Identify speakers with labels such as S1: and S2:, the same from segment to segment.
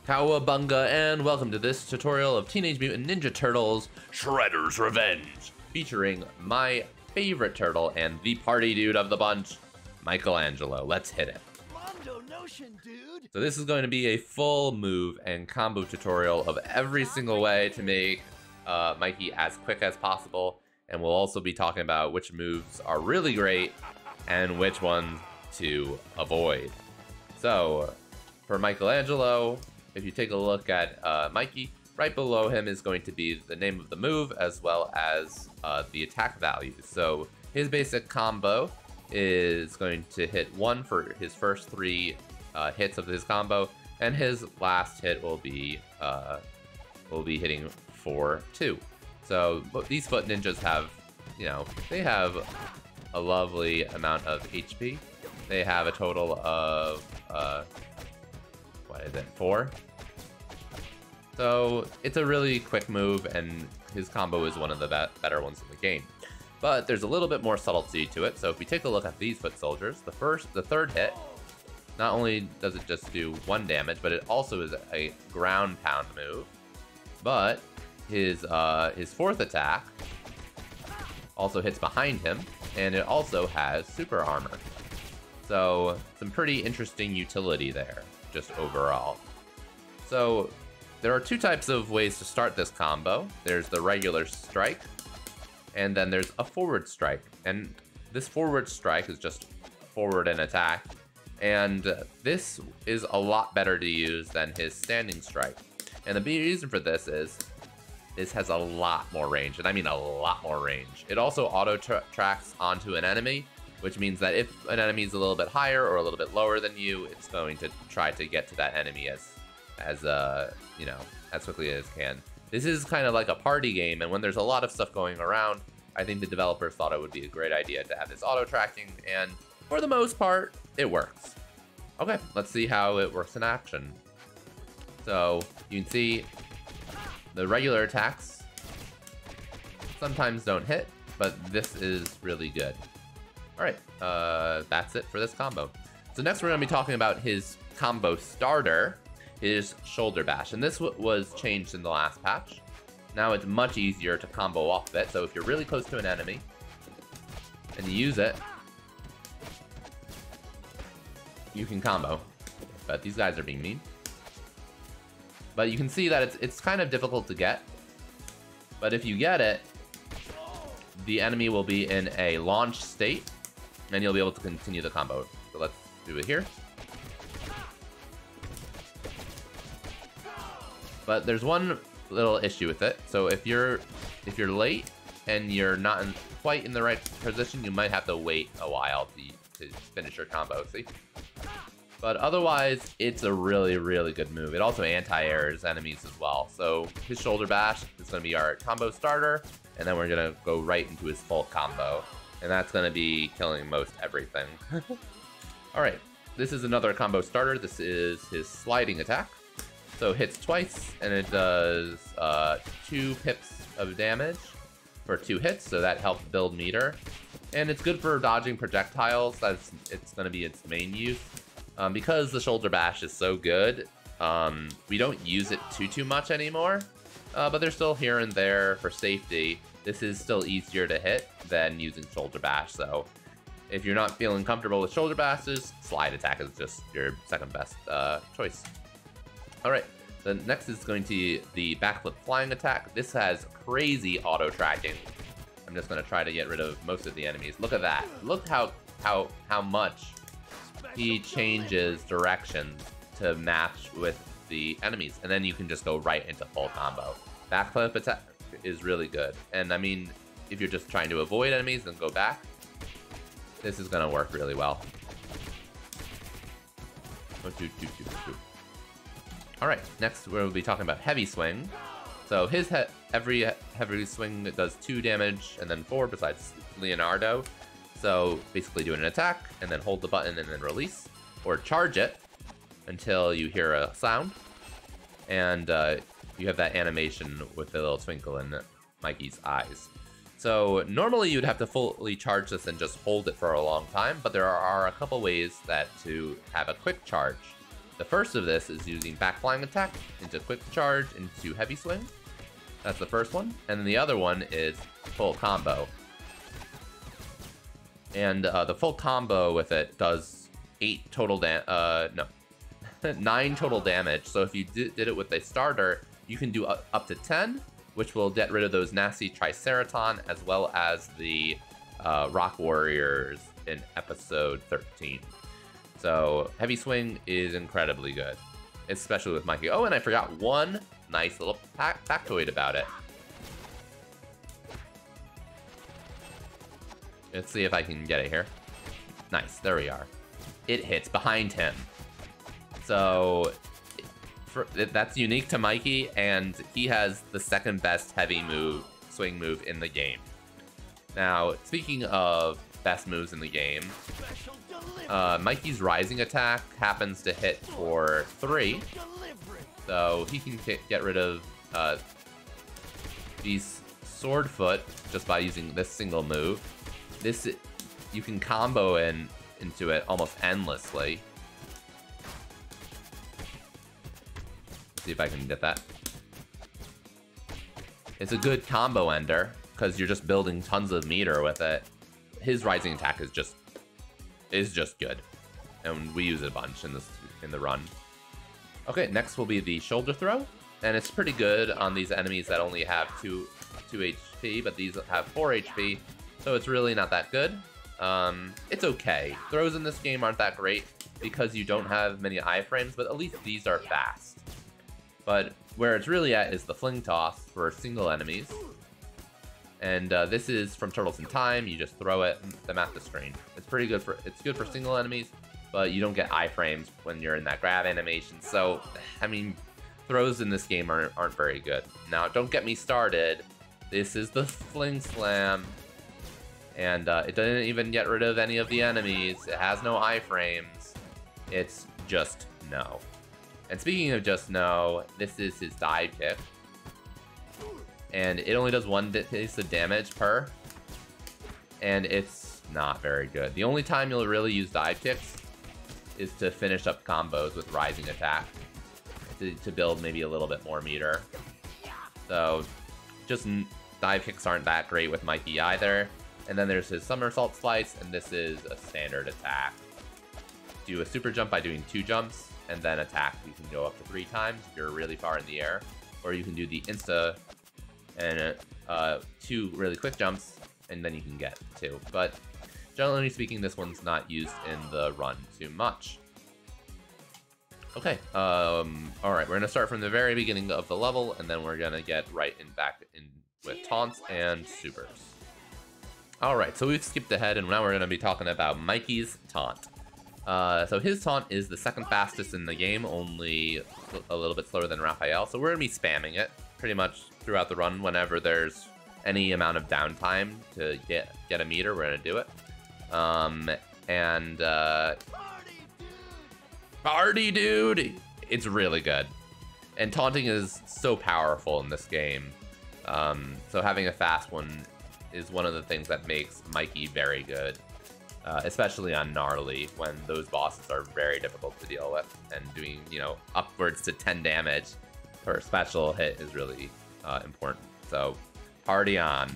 S1: Cowabunga, and welcome to this tutorial of Teenage Mutant Ninja Turtles Shredder's Revenge, featuring my favorite turtle and the party dude of the bunch, Michelangelo. Let's hit it.
S2: Mondo notion, dude.
S1: So this is going to be a full move and combo tutorial of every single way to make Mikey as quick as possible, and we'll also be talking about which moves are really great and which ones to avoid. So for Michelangelo, if you take a look at Mikey, right below him is going to be the name of the move as well as the attack value. So his basic combo is going to hit 1 for his first 3 hits of his combo, and his last hit will be hitting for 2. So these foot ninjas have, they have a lovely amount of HP. They have a total of, 4? So it's a really quick move, and his combo is one of the better ones in the game. But there's a little bit more subtlety to it. So if we take a look at these foot soldiers, the third hit, not only does it just do 1 damage, but it also is a ground pound move. But his 4th attack also hits behind him, and it also has super armor. So some pretty interesting utility there, just overall. So there are 2 types of ways to start this combo. There's the regular strike, and then there's a forward strike. And this forward strike is just forward and attack. And this is a lot better to use than his standing strike. And the reason for this is this has a lot more range, and I mean a lot more range. It also auto-tracks onto an enemy, which means that if an enemy is a little bit higher or a little bit lower than you, it's going to try to get to that enemy as quickly as it can. This is kind of like a party game, and when there's a lot of stuff going around, I think the developers thought it would be a great idea to have this auto-tracking, and for the most part, it works. Okay, let's see how it works in action. So you can see the regular attacks sometimes don't hit, but this is really good. Alright, that's it for this combo. So next we're going to be talking about his combo starter, his shoulder bash. And this was changed in the last patch. Now it's much easier to combo off of it. So if you're really close to an enemy and you use it, you can combo. But these guys are being mean. But you can see that it's kind of difficult to get. But if you get it, the enemy will be in a launch state, and you'll be able to continue the combo. So let's do it here. But there's one little issue with it. So if you're late and you're not quite in the right position, you might have to wait a while to finish your combo. See? But otherwise, it's a really, really good move. It also anti-airs enemies as well. So his shoulder bash is going to be our combo starter, and then we're going to go right into his full combo. And that's going to be killing most everything. Alright, this is another combo starter. This is his sliding attack. So it hits twice, and it does 2 pips of damage for 2 hits, so that helps build meter. And it's good for dodging projectiles. It's going to be its main use. Because the shoulder bash is so good, we don't use it too much anymore, but they're still here and there for safety. This is still easier to hit than using shoulder bash, so if you're not feeling comfortable with shoulder bashes, slide attack is just your second best choice. Alright, the next is going to be the backflip flying attack. This has crazy auto tracking. I'm just going to try to get rid of most of the enemies. Look at that. Look how much he changes directions to match with the enemies, and then you can just go right into full combo. Backflip attack is really good, and I mean, if you're just trying to avoid enemies and go back, this is gonna work really well. Alright, next we'll be talking about heavy swing. So his every heavy swing that does 2 damage and then 4 besides Leonardo. So basically do an attack and then hold the button and then release, or charge it until you hear a sound, and you have that animation with the little twinkle in Mikey's eyes. So normally you'd have to fully charge this and just hold it for a long time, but there are a couple ways to have a quick charge. The first of this is using back flying attack into quick charge into heavy swing. That's the first one. And then the other one is full combo. And the full combo with it does 9 total damage. So if you did it with a starter, you can do up to 10, which will get rid of those nasty Triceraton, as well as the Rock Warriors in episode 13. So heavy swing is incredibly good, especially with Mikey. Oh, and I forgot one nice little factoid about it. Let's see if I can get it here. Nice, there we are. It hits behind him. So that's unique to Mikey, and he has the second best heavy swing move in the game. Now, speaking of best moves in the game, Mikey's rising attack happens to hit for 3, so he can get rid of these sword foot just by using this single move. This, you can combo into it almost endlessly. Let's see if I can get that. It's a good combo ender because you're just building tons of meter with it. His rising attack is just good, and we use it a bunch in the run. Okay, next will be the shoulder throw, and it's pretty good on these enemies that only have 2 HP, but these have 4 HP, so it's really not that good. It's okay. Throws in this game aren't that great because you don't have many iframes, but at least these are fast. But where it's really at is the fling toss for single enemies. And this is from Turtles in Time. You just throw it them at the screen. It's pretty good it's good for single enemies, but you don't get iframes when you're in that grab animation. So, I mean, throws in this game aren't very good. Now, don't get me started. This is the Fling Slam, and it doesn't even get rid of any of the enemies. It has no iframes. It's just no. And speaking of just no, this is his dive kick. And it only does 1 piece of damage per, and it's not very good. The only time you'll really use dive kicks is to finish up combos with rising attack, to build maybe a little bit more meter. So just dive kicks aren't that great with Mikey either. And then there's his somersault slice, and this is a standard attack. Do a super jump by doing 2 jumps, and then attack. You can go up to 3 times if you're really far in the air, or you can do the insta and 2 really quick jumps, and then you can get 2. But generally speaking, this one's not used in the run too much. Okay, alright, we're gonna start from the very beginning of the level, and then we're gonna get back in with taunts and supers. Alright, so we've skipped ahead, and now we're gonna be talking about Mikey's taunt. So his taunt is the second fastest in the game, only a little bit slower than Raphael, so we're gonna be spamming it pretty much throughout the run. Whenever there's any amount of downtime to get a meter, we're gonna do it. Party dude! It's really good. And taunting is so powerful in this game. So having a fast one is one of the things that makes Mikey very good. Especially on Gnarly, when those bosses are very difficult to deal with, and doing, upwards to 10 damage per special hit is really important. So, party on.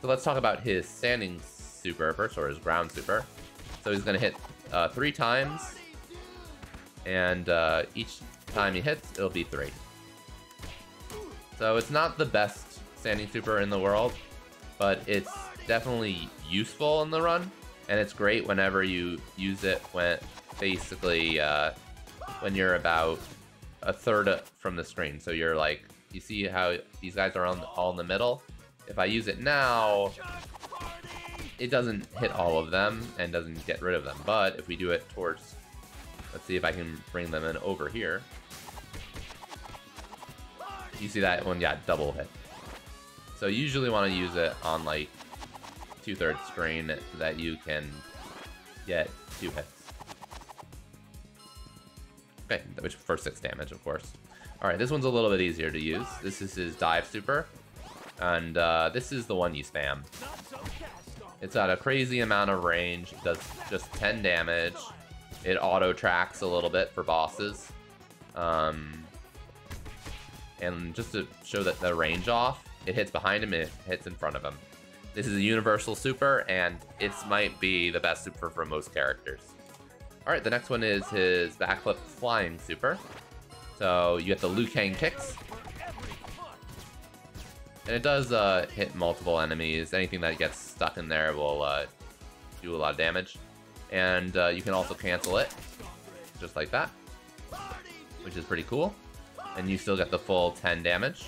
S1: So let's talk about his standing super first, or his ground super. So he's gonna hit 3 times, and each time he hits, it'll be 3. So it's not the best standing super in the world, but it's definitely useful in the run. And it's great whenever you use it when when you're about a third from the screen. So you're like, you see how these guys are all in the middle? If I use it now, it doesn't hit all of them and doesn't get rid of them. But if we do it towards, let's see if I can bring them in over here. You see that one got double hit. So you usually want to use it on like 2/3 screen so that you can get 2 hits. Okay, which for 6 damage, of course. Alright, this one's a little bit easier to use. This is his dive super, and this is the one you spam. It's got a crazy amount of range. It does just 10 damage, It auto tracks a little bit for bosses. And just to show that the range off, it hits behind him and it hits in front of him. This is a universal super, and it might be the best super for most characters. Alright, the next one is his backflip flying super. So you get the Liu Kang kicks. And it does hit multiple enemies. Anything that gets stuck in there will do a lot of damage. And you can also cancel it, just like that, which is pretty cool. And you still get the full 10 damage.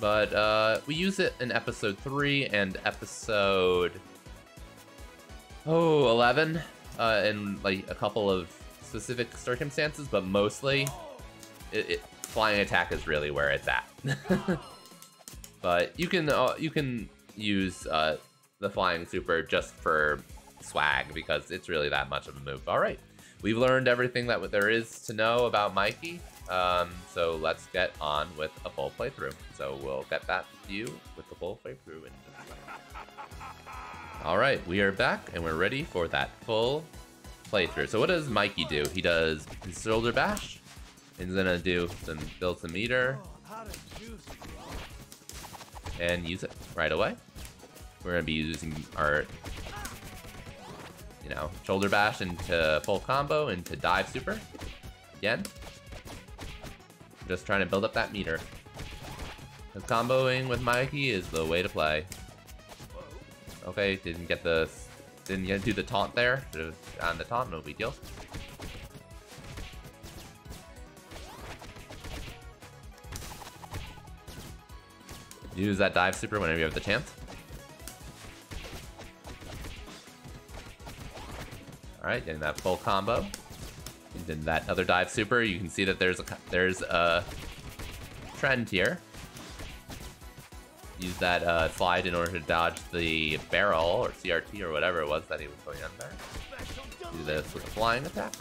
S1: But we use it in episode 3 and episode 11 in like a couple of specific circumstances, but mostly flying attack is really where it's at. But you can use the flying super just for swag because it's really that much of a move. All right, we've learned everything that there is to know about Mikey. So let's get on with a full playthrough. So we'll get that to you with the full playthrough in just a second. All right, we are back and we're ready for that full playthrough. So what does Mikey do? He does his shoulder bash. He's gonna build some meter and use it right away. We're gonna be using our, shoulder bash into full combo, into dive super. Again, just trying to build up that meter. Because comboing with Mikey is the way to play. Okay, didn't do the taunt there. On the taunt, no big deal. Use that dive super whenever you have the chance. Alright, getting that full combo. And then that other dive super, you can see that there's a trend here. Use that slide in order to dodge the barrel or CRT or whatever it was that he was going on there. Do this with a flying attack.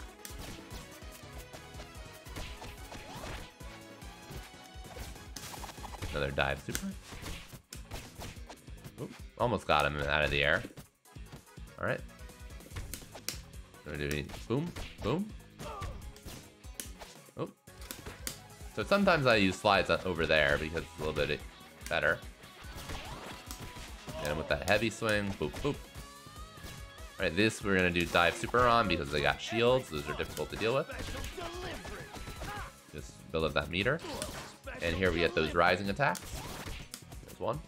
S1: Another dive super. Oop, almost got him out of the air. Alright. We're doing boom, boom. Oh. So sometimes I use slides over there because it's a little bit better. And with that heavy swing, boop, boop. Alright, this we're gonna do dive super on because they got shields. Those are difficult to deal with. Just build up that meter. And here we get those rising attacks. There's 1,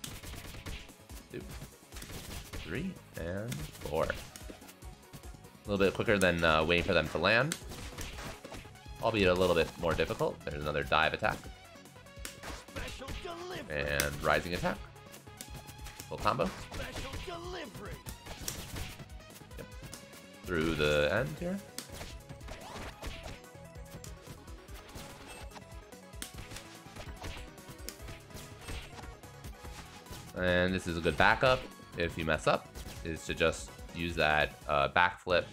S1: 2, 3, and 4. A little bit quicker than waiting for them to land. Albeit a little bit more difficult. There's another dive attack. And rising attack. Full combo. Yep. Through the end here. And this is a good backup if you mess up, is to just use that backflip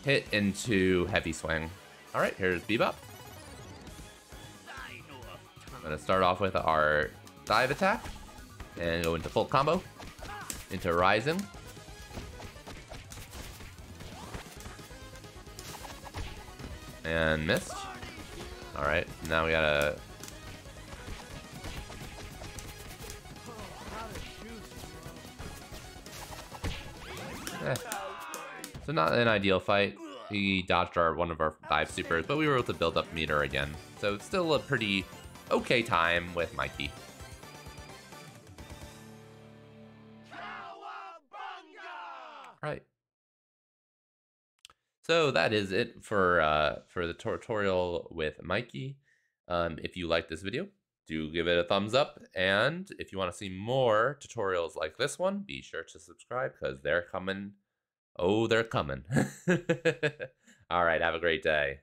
S1: hit into heavy swing. All right, here's Bebop. I'm gonna start off with our dive attack and go into full combo, into rising. And missed. All right, now we gotta So not an ideal fight. He dodged one of our dive supers, but we were able to build up meter again. So it's still a pretty okay time with Mikey. Right. So that is it for the tutorial with Mikey. If you like this video, do give it a thumbs up. And if you want to see more tutorials like this one, be sure to subscribe because they're coming. Oh, they're coming. All right, have a great day.